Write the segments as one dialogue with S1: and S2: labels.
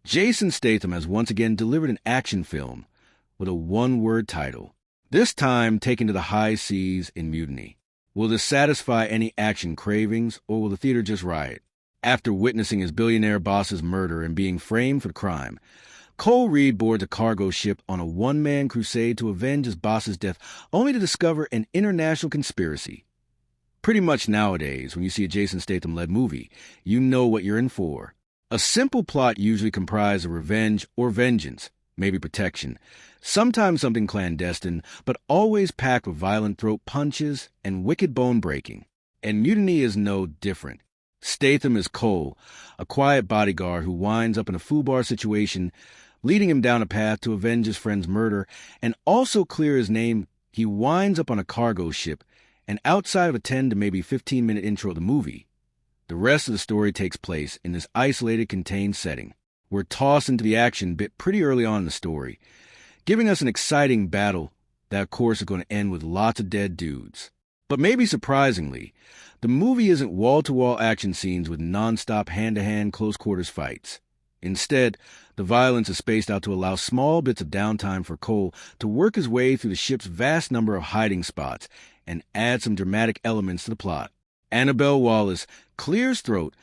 S1: Jason Statham has once again delivered an action film with a one-word title, this time taken to the high seas in Mutiny. Will this satisfy any action cravings, or will the theater just riot? After witnessing his billionaire boss's murder and being framed for the crime, Cole Reed boards a cargo ship on a one-man crusade to avenge his boss's death, only to discover an international conspiracy. Pretty much nowadays, when you see a Jason Statham-led movie, you know what you're in for. A simple plot usually comprised of revenge or vengeance, maybe protection, sometimes something clandestine, but always packed with violent throat punches and wicked bone-breaking. And Mutiny is no different. Statham is Cole, a quiet bodyguard who winds up in a foobar situation, leading him down a path to avenge his friend's murder, and also clear his name, he winds up on a cargo ship, and outside of a 10 to maybe 15-minute intro of the movie, the rest of the story takes place in this isolated, contained setting. We're tossed into the action bit pretty early on in the story, giving us an exciting battle that, of course, is going to end with lots of dead dudes. But maybe surprisingly, the movie isn't wall-to-wall action scenes with non-stop hand-to-hand close-quarters fights. Instead, the violence is spaced out to allow small bits of downtime for Cole to work his way through the ship's vast number of hiding spots and add some dramatic elements to the plot. Annabelle Wallis clears throat,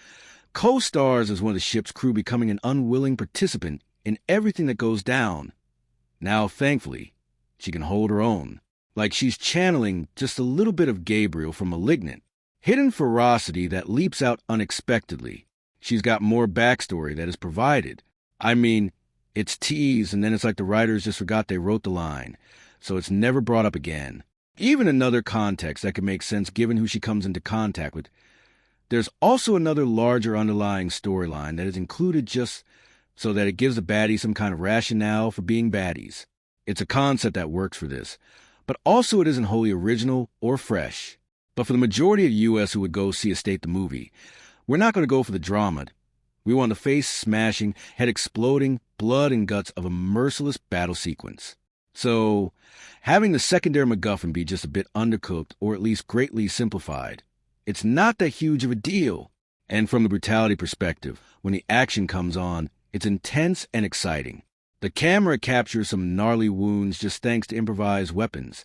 S1: co-stars as one of the ship's crew, becoming an unwilling participant in everything that goes down. Now, thankfully, she can hold her own, like she's channeling just a little bit of Gabriel from *Malignant*. Hidden ferocity that leaps out unexpectedly. She's got more backstory that is provided. I mean, it's teased and then it's like the writers just forgot they wrote the line, so it's never brought up again. Even another context that could make sense given who she comes into contact with. There's also another larger underlying storyline that is included just so that it gives the baddies some kind of rationale for being baddies. It's a concept that works for this, but also it isn't wholly original or fresh. But for the majority of the U.S. who would go see a Statham movie, we're not going to go for the drama. We want the face-smashing, head-exploding, blood and guts of a merciless battle sequence. So, having the secondary MacGuffin be just a bit undercooked or at least greatly simplified, it's not that huge of a deal. And from the brutality perspective, when the action comes on, it's intense and exciting. The camera captures some gnarly wounds just thanks to improvised weapons.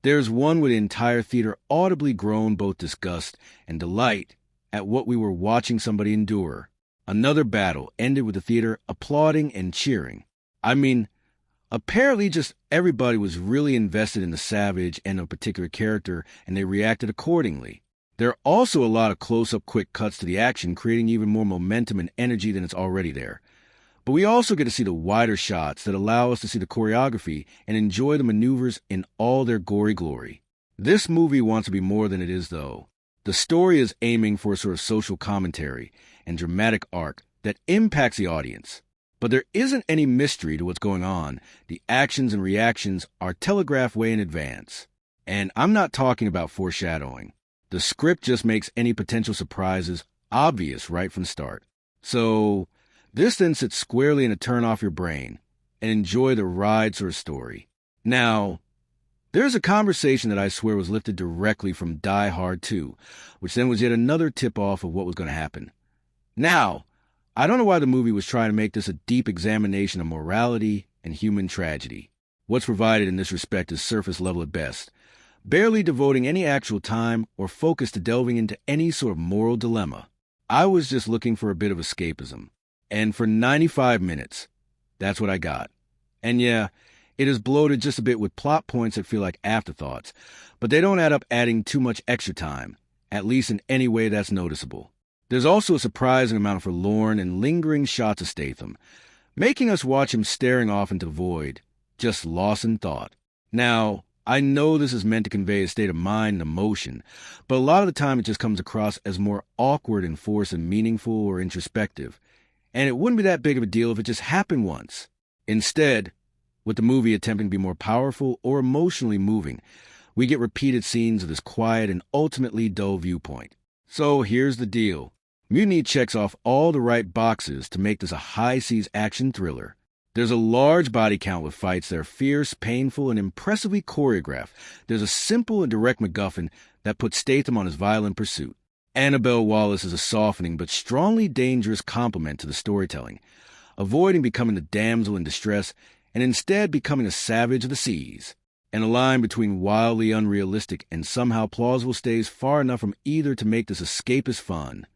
S1: There's one where the entire theater audibly groaned both disgust and delight at what we were watching somebody endure. Another battle ended with the theater applauding and cheering. I mean, apparently just everybody was really invested in the savage and a particular character, and they reacted accordingly. There are also a lot of close-up quick cuts to the action, creating even more momentum and energy than it's already there. But we also get to see the wider shots that allow us to see the choreography and enjoy the maneuvers in all their gory glory. This movie wants to be more than it is, though. The story is aiming for a sort of social commentary and dramatic arc that impacts the audience. But there isn't any mystery to what's going on. The actions and reactions are telegraphed way in advance. And I'm not talking about foreshadowing. The script just makes any potential surprises obvious right from the start. So this then sits squarely in a turn off your brain and enjoy the ride sort of story. Now, there's a conversation that I swear was lifted directly from Die Hard 2, which then was yet another tip-off of what was going to happen. Now, I don't know why the movie was trying to make this a deep examination of morality and human tragedy. What's provided in this respect is surface level at best, barely devoting any actual time or focus to delving into any sort of moral dilemma. I was just looking for a bit of escapism. And for 95 minutes, that's what I got. And yeah, it is bloated just a bit with plot points that feel like afterthoughts, but they don't add up adding too much extra time, at least in any way that's noticeable. There's also a surprising amount of forlorn and lingering shots of Statham, making us watch him staring off into the void, just lost in thought. Now, I know this is meant to convey a state of mind and emotion, but a lot of the time it just comes across as more awkward and forced than meaningful or introspective. And it wouldn't be that big of a deal if it just happened once. Instead, with the movie attempting to be more powerful or emotionally moving, we get repeated scenes of this quiet and ultimately dull viewpoint. So here's the deal. Mutiny checks off all the right boxes to make this a high-seas action thriller. There's a large body count with fights that are fierce, painful, and impressively choreographed. There's a simple and direct MacGuffin that puts Statham on his violent pursuit. Annabelle Wallis is a softening but strongly dangerous complement to the storytelling. avoiding becoming the damsel in distress and instead becoming a savage of the seas. And a line between wildly unrealistic and somehow plausible stays far enough from either to make this escapist fun.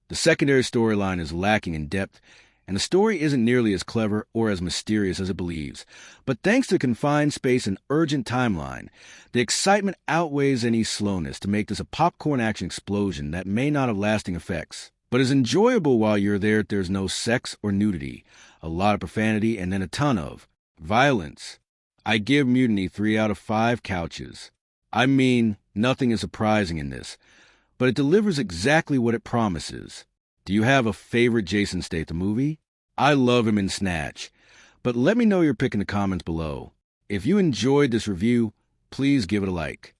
S1: The secondary storyline is lacking in depth, and the story isn't nearly as clever or as mysterious as it believes. But thanks to confined space and urgent timeline, the excitement outweighs any slowness to make this a popcorn action explosion that may not have lasting effects, but is enjoyable while you're there. There's no sex or nudity, a lot of profanity, and then a ton of violence. I give Mutiny 3 out of 5 couches. I mean, nothing is surprising in this, but it delivers exactly what it promises. Do you have a favorite Jason Statham movie? I love him in Snatch, but let me know your pick in the comments below. If you enjoyed this review, please give it a like.